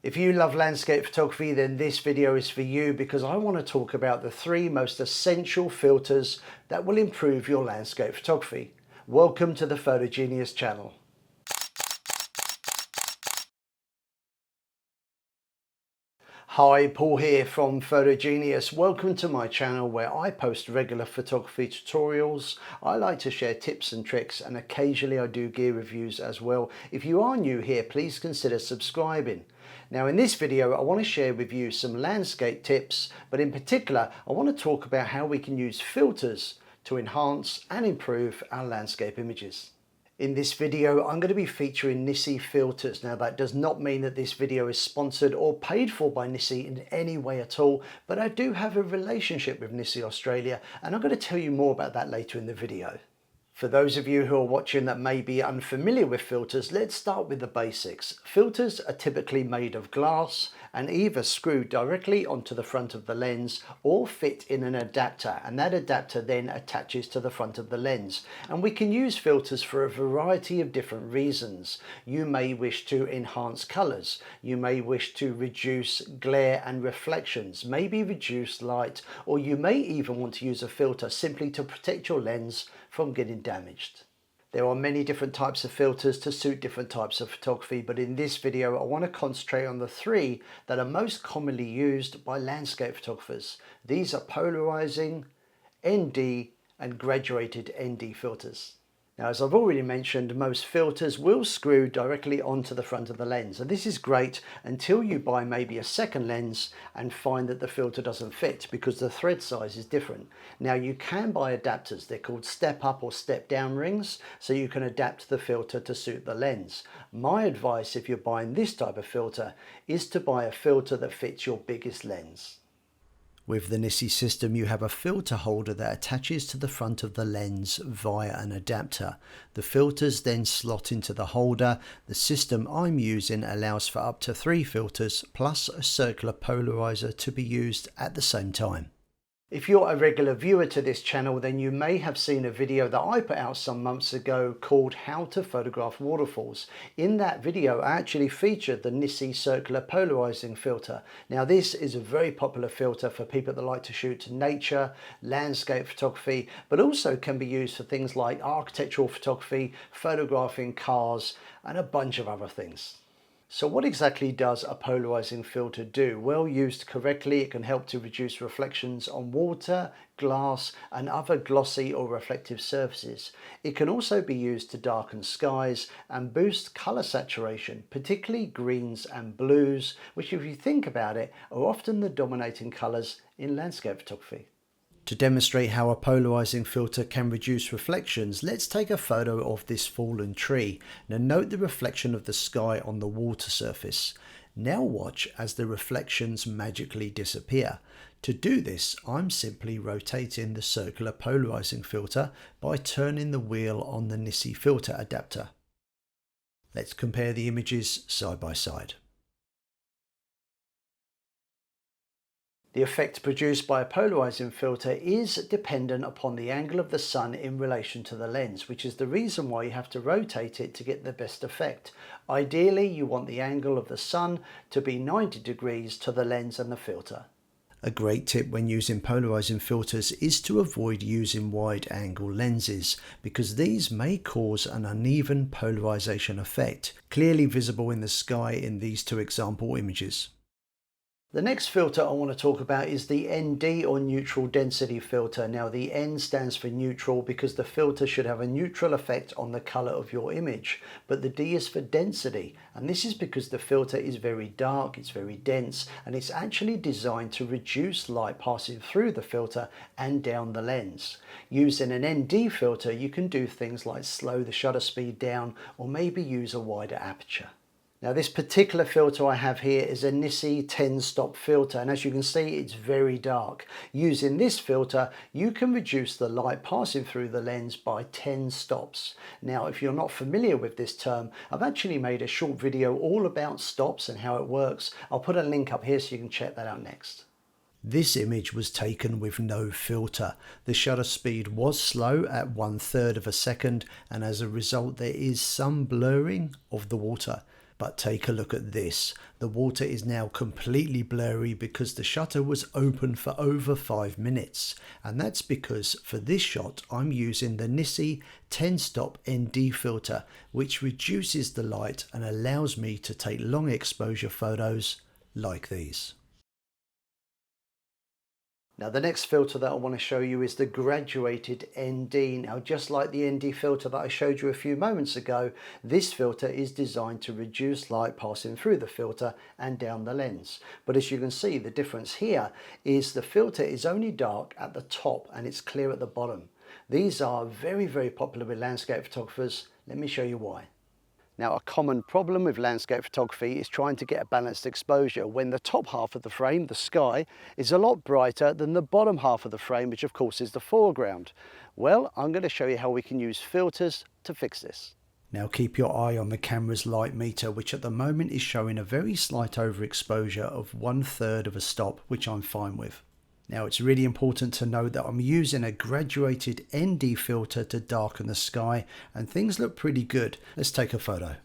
If you love landscape photography, then this video is for you because I want to talk about the 3 most essential filters that will improve your landscape photography. Welcome to the Photogenius channel. Hi, Paul here from Photogenius. Welcome to my channel where I post regular photography tutorials. I like to share tips and tricks, and occasionally I do gear reviews as well. If you are new here, please consider subscribing. Now in this video, I want to share with you some landscape tips, but in particular, I want to talk about how we can use filters to enhance and improve our landscape images. In this video, I'm going to be featuring Nisi filters. Now that does not mean that this video is sponsored or paid for by Nisi in any way at all, but I do have a relationship with Nisi Australia, and I'm going to tell you more about that later in the video. For those of you who are watching that may be unfamiliar with filters, let's start with the basics. Filters are typically made of glass and either screwed directly onto the front of the lens or fit in an adapter, and that adapter then attaches to the front of the lens. And we can use filters for a variety of different reasons. You may wish to enhance colors, you may wish to reduce glare and reflections, maybe reduce light, or you may even want to use a filter simply to protect your lens from getting damaged. There are many different types of filters to suit different types of photography, but in this video I want to concentrate on the 3 that are most commonly used by landscape photographers. These are polarizing, ND and graduated ND filters. Now, as I've already mentioned, most filters will screw directly onto the front of the lens, and this is great until you buy maybe a second lens and find that the filter doesn't fit because the thread size is different. Now you can buy adapters, they're called step up or step down rings, so you can adapt the filter to suit the lens. My advice if you're buying this type of filter is to buy a filter that fits your biggest lens. With the Nisi system, you have a filter holder that attaches to the front of the lens via an adapter. The filters then slot into the holder. The system I'm using allows for up to 3 filters plus a circular polarizer to be used at the same time. If you're a regular viewer to this channel, then you may have seen a video that I put out some months ago called How to Photograph Waterfalls. In that video, I actually featured the Nisi circular polarizing filter. Now this is a very popular filter for people that like to shoot nature, landscape photography, but also can be used for things like architectural photography, photographing cars, and a bunch of other things. So what exactly does a polarizing filter do? Well, used correctly, it can help to reduce reflections on water, glass, and other glossy or reflective surfaces. It can also be used to darken skies and boost color saturation, particularly greens and blues, which if you think about it, are often the dominating colors in landscape photography. To demonstrate how a polarizing filter can reduce reflections, let's take a photo of this fallen tree. Now note the reflection of the sky on the water surface. Now watch as the reflections magically disappear. To do this, I'm simply rotating the circular polarizing filter by turning the wheel on the Nisi filter adapter. Let's compare the images side by side. The effect produced by a polarizing filter is dependent upon the angle of the sun in relation to the lens, which is the reason why you have to rotate it to get the best effect. Ideally, you want the angle of the sun to be 90 degrees to the lens and the filter. A great tip when using polarizing filters is to avoid using wide angle lenses because these may cause an uneven polarization effect, clearly visible in the sky in these 2 example images. The next filter I want to talk about is the ND or neutral density filter. Now the N stands for neutral because the filter should have a neutral effect on the color of your image, but the D is for density, and this is because the filter is very dark, it's very dense, and it's actually designed to reduce light passing through the filter and down the lens. Using an ND filter, you can do things like slow the shutter speed down or maybe use a wider aperture. Now this particular filter I have here is a Nisi 10 stop filter, and as you can see it's very dark. Using this filter you can reduce the light passing through the lens by 10 stops. Now if you're not familiar with this term, I've actually made a short video all about stops and how it works. I'll put a link up here so you can check that out next. This image was taken with no filter. The shutter speed was slow at 1/3 of a second, and as a result there is some blurring of the water. But take a look at this. The water is now completely blurry because the shutter was open for over 5 minutes. And that's because for this shot I'm using the Nisi 10-stop ND filter, which reduces the light and allows me to take long exposure photos like these. Now the next filter that I want to show you is the graduated ND. Now just like the ND filter that I showed you a few moments ago, this filter is designed to reduce light passing through the filter and down the lens. But as you can see, the difference here is the filter is only dark at the top and it's clear at the bottom. These are very, very popular with landscape photographers. Let me show you why. Now, a common problem with landscape photography is trying to get a balanced exposure when the top half of the frame, the sky, is a lot brighter than the bottom half of the frame, which of course is the foreground. Well, I'm going to show you how we can use filters to fix this. Now keep your eye on the camera's light meter, which at the moment is showing a very slight overexposure of 1/3 of a stop, which I'm fine with. Now it's really important to know that I'm using a graduated ND filter to darken the sky, and things look pretty good. Let's take a photo.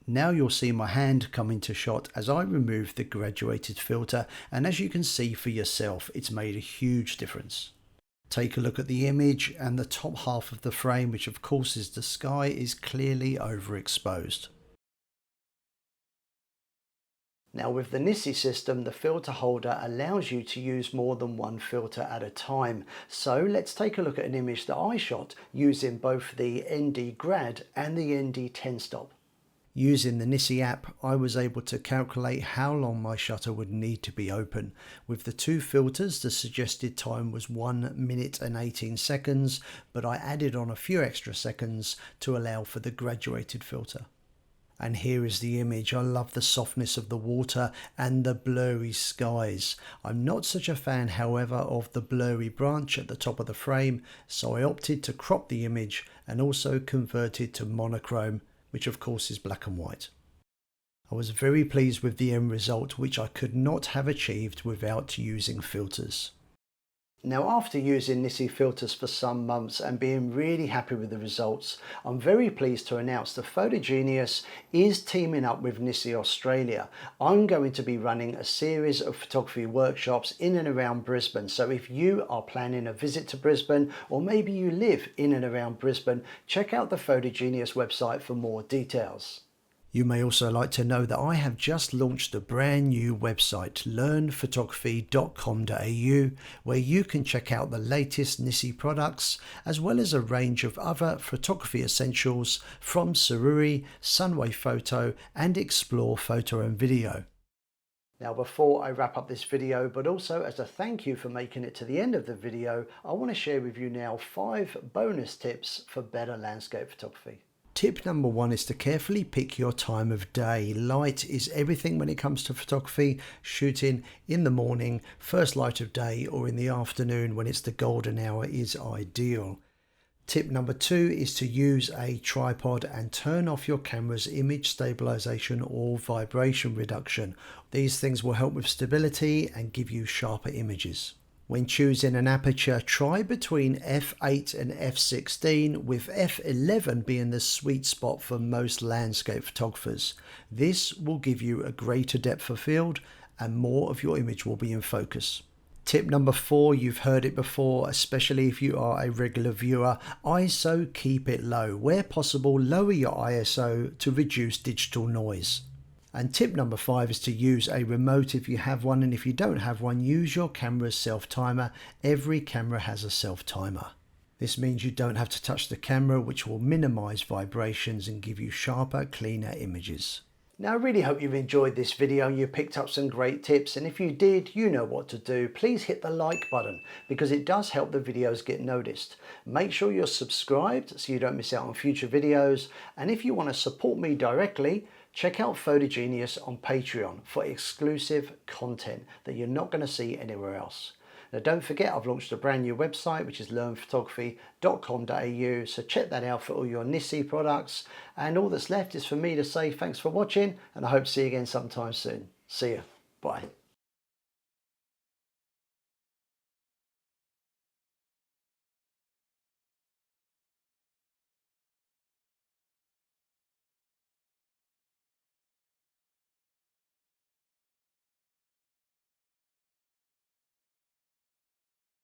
Now you'll see my hand come into shot as I remove the graduated filter, and as you can see for yourself, it's made a huge difference. Take a look at the image, and the top half of the frame, which of course is the sky, is clearly overexposed. Now with the Nisi system, the filter holder allows you to use more than one filter at a time. So let's take a look at an image that I shot using both the ND Grad and the ND 10-stop. Using the Nisi app, I was able to calculate how long my shutter would need to be open. With the two filters, the suggested time was 1 minute and 18 seconds, but I added on a few extra seconds to allow for the graduated filter. And here is the image. I love the softness of the water and the blurry skies. I'm not such a fan, however, of the blurry branch at the top of the frame, so I opted to crop the image and also converted to monochrome, which of course is black and white. I was very pleased with the end result, which I could not have achieved without using filters. Now after using Nisi filters for some months and being really happy with the results, I'm very pleased to announce that Photogenius is teaming up with Nisi Australia. I'm going to be running a series of photography workshops in and around Brisbane, so if you are planning a visit to Brisbane, or maybe you live in and around Brisbane, check out the Photogenius website for more details. You may also like to know that I have just launched a brand new website, learnphotography.com.au, where you can check out the latest Nisi products, as well as a range of other photography essentials from Sururi, Sunway Photo, and Explore Photo and Video. Now before I wrap up this video, but also as a thank you for making it to the end of the video, I want to share with you now 5 bonus tips for better landscape photography. Tip number 1 is to carefully pick your time of day. Light is everything when it comes to photography. Shooting in the morning, first light of day, or in the afternoon when it's the golden hour is ideal. Tip number 2 is to use a tripod and turn off your camera's image stabilization or vibration reduction. These things will help with stability and give you sharper images. When choosing an aperture, try between f8 and f16, with f11 being the sweet spot for most landscape photographers. This will give you a greater depth of field and more of your image will be in focus. Tip number 4, you've heard it before, especially if you are a regular viewer, ISO keep it low. Where possible, lower your ISO to reduce digital noise. And tip number 5 is to use a remote if you have one, and if you don't have one, use your camera's self-timer. Every camera has a self-timer. This means you don't have to touch the camera, which will minimize vibrations and give you sharper, cleaner images. Now I really hope you've enjoyed this video and you picked up some great tips, and if you did, you know what to do. Please hit the like button because it does help the videos get noticed. Make sure you're subscribed so you don't miss out on future videos, and if you want to support me directly, check out Photogenius on Patreon for exclusive content that you're not going to see anywhere else. Now don't forget, I've launched a brand new website which is learnphotography.com.au, so check that out for all your Nisi products, and all that's left is for me to say thanks for watching, and I hope to see you again sometime soon. See you. Bye.